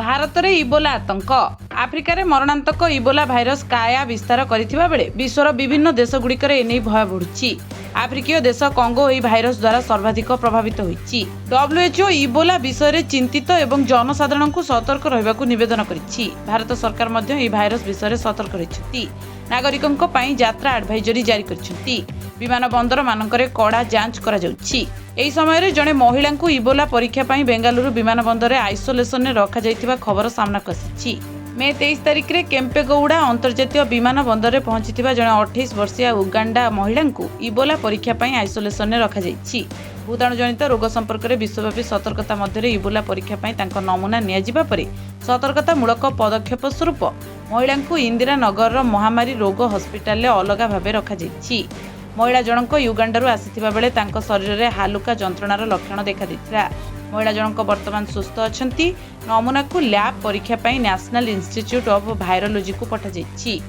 भारत में इबोला आतंक आफ्रिकार मरणांतक Ebola virus काया विस्तार करथिबा बेले विश्वर विभिन्न देशगुड़िकर एने भय बढ़ुछि। आफ्रिकीय देश कंगो यह भाइरस द्वारा सर्वाधिक प्रभावित होइछि। WHO इबोला विषय में चिंतित एवं जनसाधारण को सतर्क रहबाकू निवेदन करिछि। भारत सरकार मध्य यह भाइरस विषय में सतर्क रहिछि। नागरिकों पई यात्रा एडवाइजरी जारी करिछि। विमान बंदर मानकरे कड़ा जांच करा जाउछि। एही समय रे जणे महिला को इबोला परीक्षा पई बेंगालुरु विमान बंदर आइसोलेशन में रखा जाइथिबा खबर सामना आसिछि। मे 23 तारिख रे केम्पेगौड़ा अंतर्जातीय विमान बंदर में पहुंची जड़े 28 वर्षीय उगांडा महिला को इबोला परीक्षा पई आइसोलेशन में रखा जाइछि। भूताणु जनित रोग संपर्क में विश्वव्यापी सतर्कता मध्य इबोला परीक्षा पई तांको नमूना नियाजिबा परे सतर्कतामूलक पदक्षेप स्वरूप महिला को इंदिरा नगर महामारी रोग हस्पिटाल अलग भाव रखा जाइछि। महिला जनक युगांडारू आसिथिबा बेले तांको शरीर में हालुका जंत्रणार लक्षण देखा दैथिला। महिला जनक वर्तमान सुस्थ अछंती। नमूना को लैब परीक्षा पई नेशनल इंस्टीट्यूट ऑफ वायरोलॉजी को पठा जाइछि।